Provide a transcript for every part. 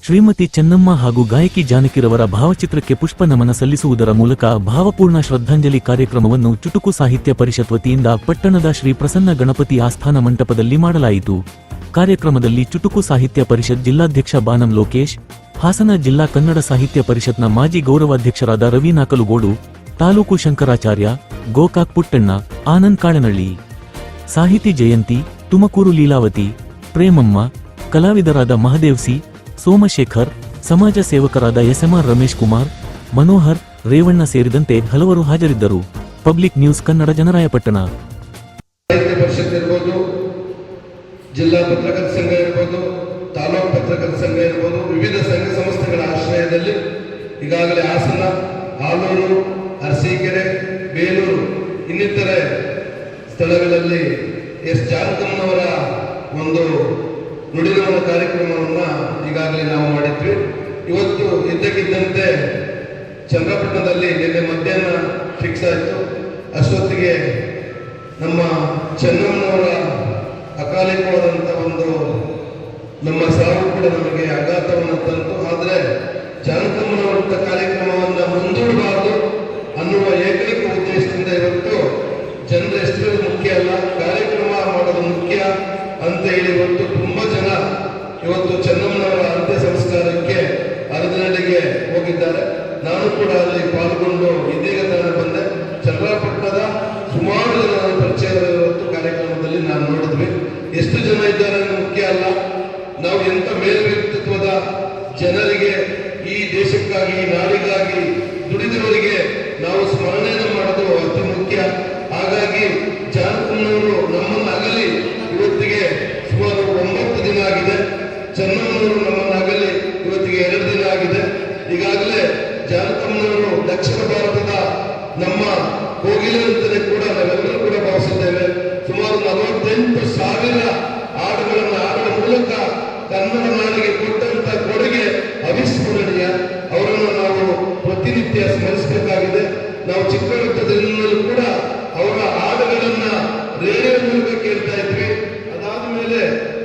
ಶ್ರೀಮತಿ ಚೆನ್ನಮ್ಮ ಹಾಗೂ ಗಾಯಕಿ ಜಾನಕಿರವರ ಭಾವಚಿತ್ರಕ್ಕೆ ಪುಷ್ಪ ನಮನ ಸಲ್ಲಿಸುವುದರ ಮೂಲಕ ಭಾವಪೂರ್ಣ ಶ್ರದ್ಧಾಂಜಲಿ ಕಾರ್ಯಕ್ರಮವನ್ನು ಚುಟುಕು ಸಾಹಿತ್ಯ ಪರಿಷತ್ ವತಿಯಿಂದ ಪಟ್ಟಣದ ಶ್ರೀ ಪ್ರಸನ್ನ ಗಣಪತಿ ಆಸ್ಥಾನ ಮಂಟಪದಲ್ಲಿ ಮಾಡಲಾಯಿತು. ಕಾರ್ಯಕ್ರಮದಲ್ಲಿ ಚುಟುಕು ಸಾಹಿತ್ಯ ಪರಿಷತ್ ಜಿಲ್ಲಾಧ್ಯಕ್ಷ ಬಾನಂ ಲೋಕೇಶ್, ಹಾಸನ ಜಿಲ್ಲಾ ಕನ್ನಡ ಸಾಹಿತ್ಯ ಪರಿಷತ್ನ ಮಾಜಿ ಗೌರವಾಧ್ಯಕ್ಷರಾದ ರವಿ ನಾಕಲುಗೋಡು, ತಾಲೂಕು ಶಂಕರಾಚಾರ್ಯ, ಗೋಕಾಕ್ ಪುಟ್ಟಣ್ಣ, ಆನಂದ್ ಕಾಳನಳ್ಳಿ, ಸಾಹಿತಿ ಜಯಂತಿ, ತುಮಕೂರು ಲೀಲಾವತಿ, ಪ್ರೇಮಮ್ಮ, ಕಲಾವಿದರಾದ ಮಹದೇವ್ ಸಿ, ಸೋಮಶೇಖರ್, ಸಮಾಜ ಸೇವಕರಾದ ಎಸ್ಎಂಆರ್ ರಮೇಶ್ ಕುಮಾರ್, ಮನೋಹರ್, ರೇವಣ್ಣ ಸೇರಿದಂತೆ ಹಲವರು ಹಾಜರಿದ್ದರು. Public news Kannada, Janarayapattana. ಜಿಲ್ಲಾ ಪತ್ರಕರ್ತರ ಸಂಘ ಇರಬಹುದು, ತಾಲೂಕು ಪತ್ರಕರ್ತರ ಸಂಘ ಇರಬಹುದು, ವಿವಿಧ ಸಂಘ ಸಂಸ್ಥೆಗಳ ಆಶ್ರಯದಲ್ಲಿ ಈಗಾಗಲೇ ಹಾಸನ, ಆಲೂರು, ಅರಸೀಕೆರೆ, ಬೇಲೂರು ಇನ್ನಿತರೆ ಸ್ಥಳಗಳಲ್ಲಿ ಎಸ್ ಜಾನಕಮ್ಮನವರ ಒಂದು ನುಡಿನವರ ಕಾರ್ಯಕ್ರಮವನ್ನು ಈಗಾಗಲೇ ನಾವು ಮಾಡಿದ್ವಿ. ಇವತ್ತು ಇದ್ದಕ್ಕಿದ್ದಂತೆ ಚನ್ನಪಟ್ಟಣದಲ್ಲಿ ನಿನ್ನೆ ಮಧ್ಯಾಹ್ನ ಫಿಕ್ಸ್ ಆಯಿತು. ಅಷ್ಟೊತ್ತಿಗೆ ನಮ್ಮ ಚೆನ್ನಮ್ಮನವರ ಅಕಾಲಿಕವಾದಂಥ ಒಂದು ನಮ್ಮ ಸಾವು ಕೂಡ ನಮಗೆ ಆಘಾತವನ್ನು ತಂತು. ಆದರೆ ಜಾನಕಮ್ಮನವರ ಕಾರ್ಯಕ್ರಮವನ್ನು ಮುಂದೂಡಬಾರದು ಅನ್ನುವ ಏಕೈಕ ಉದ್ದೇಶದಿಂದ ಇವತ್ತು ಜನರ ಹೆಸರು ಮುಖ್ಯ ಅಲ್ಲ, ಕಾರ್ಯಕ್ರಮ ಮಾಡೋದು ಮುಖ್ಯ ಅಂತ ಹೇಳಿ ಇವತ್ತು ತುಂಬಾ ಜನ ಇವತ್ತು ಚೆನ್ನಮ್ಮನವರ ಅಂತ್ಯ ಸಂಸ್ಕಾರಕ್ಕೆ ಅರದನಹಳ್ಳಿಗೆ ಹೋಗಿದ್ದಾರೆ. ನಾನು ಕೂಡ ಅಲ್ಲಿ ಪಾಲ್ಗೊಂಡು ಇದೀಗ ತಾನೇ ಬಂದೆ. ಚನ್ನಪಟ್ಟಣದ ಸುಮಾರು ಜನ ಪರಿಚಯದ ಇವತ್ತು ಕಾರ್ಯಕ್ರಮದಲ್ಲಿ ನಾನು ನೋಡಿದ್ವಿ. ಎಷ್ಟು ಜನ ಇದ್ದಾರೆ ಮುಖ್ಯ ಅಲ್ಲ, ನಾವು ಎಂತ ಮೇಲ್ವ್ಯಕ್ತಿತ್ವದ ಜನರಿಗೆ, ಈ ದೇಶಕ್ಕಾಗಿ, ನಾಡಿಗಾಗಿ ದುಡಿದವರಿಗೆ ನಾವು ಸ್ಮರಣೆಯನ್ನು ಮಾಡೋದು ಅತಿ ಮುಖ್ಯ. ಹಾಗಾಗಿ ಜಾನಕಮ್ಮನವರು ನಮ್ಮನ್ನು ಅಗಲಿ ಇವತ್ತಿಗೆ ಸುಮಾರು 9 ದಿನ ಆಗಿದೆ. ಚೆನ್ನಮ್ಮನವರು ನಮ್ಮನ್ನು ಅಗಲಿ ಇವತ್ತಿಗೆ 2 ದಿನ ಆಗಿದೆ. ಈಗಾಗಲೇ ಜಾನಕಮ್ಮನವರು ದಕ್ಷಿಣ ಭಾರತದ ನಮ್ಮ ಕೋಗಿಲೆ ಅಂತಲೇ ಕೂಡ ನಾವೆಲ್ಲರೂ ಕೂಡ ಭಾವಿಸಿದ್ದೇವೆ. ಸುಮಾರು 48,000 ಹಾಡುಗಳನ್ನು ಹಾಡುವ ಮೂಲಕ ಕನ್ನಡ ನಾಡಿಗೆ ಕೊಟ್ಟಂತ ಕೊಡುಗೆ ಅವಿಸ್ಮರಣೀಯ. ಅವರನ್ನು ನಾವು ಪ್ರತಿನಿತ್ಯ ಸ್ಮರಿಸಬೇಕಾಗಿದೆ. ನಾವು ಚಿಕ್ಕವರಿದ್ದರಿಂದಲೂ ಕೂಡ ಅವರ ಹಾಡುಗಳನ್ನ ರೇಡಿಯೋ ಮೂಲಕ ಕೇಳ್ತಾ ಇದ್ವಿ. ಅದಾದ ಮೇಲೆ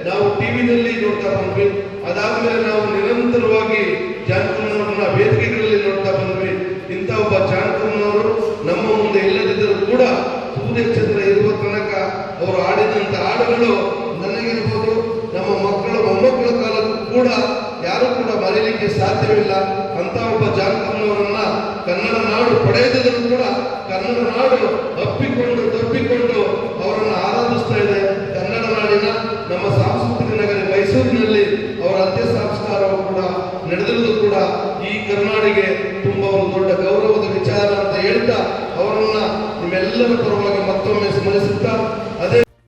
ನಾವು ಟಿವಿನಲ್ಲಿ ನೋಡ್ತಾ ಬಂದ್ವಿ. ಅದಾದ್ಮೇಲೆ ನಾವು ನಿರಂತರವಾಗಿ ಜಾನಕಮ್ಮನವರನ್ನ ವೇದಿಕೆಗಳಲ್ಲಿ ನೋಡ್ತಾ ಬಂದ್ವಿ. ಇಂಥ ಒಬ್ಬ ಜಾನಕಮ್ಮನವರು ನಮ್ಮ ಮುಂದೆ ಇಲ್ಲದಿದ್ದರೂ ಕೂಡ ಸೂರ್ಯಚಂದ್ರ ಇರುವ ತನಕ ಅವರು ಆಡಿದಂತ ಹಾಡುಗಳು ನನಗಿರ್ಬೋದು, ನಮ್ಮ ಮಕ್ಕಳ ಮೊಮ್ಮಕ್ಕಳ ಕಾಲಕ್ಕೂ ಕೂಡ ಯಾರು ಕೂಡ ಮರೆಯಲಿಕ್ಕೆ ಸಾಧ್ಯವಿಲ್ಲ. ಅಂತ ಒಬ್ಬ ಜಾನಕಮ್ಮನವರನ್ನ ಕನ್ನಡ ನಾಡು ಪಡೆಯದಿದ್ದರೂ ಕೂಡ ಕನ್ನಡ ನಾಡು ತಪ್ಪಿಕೊಂಡು ಅವರನ್ನು ಆರಾಧಿಸ್ತಾ ಇದೆ. ಕನ್ನಡ ನಾಡಿನ ನಮ್ಮ ಸಾಂಸ್ಕೃತಿಕ ನಗರಿ ಮೈಸೂರಿನಲ್ಲಿ ಅವರ ಅಂತ್ಯ ಸಂಸ್ಕಾರವು ಕೂಡ ನಡೆದಿರುವುದು ಕೂಡ ಈ ಕರ್ನಾಡಿಗೆ ತುಂಬಾ ಒಂದು ದೊಡ್ಡ ಗೌರವದ ವಿಚಾರ ಅಂತ ಹೇಳ್ತಾ ಅವರನ್ನ ನಿಮ್ಮೆಲ್ಲರ ಪರವಾಗಿ ಮತ್ತೊಮ್ಮೆ ಸ್ಮರಿಸುತ್ತಾ ಅದೇ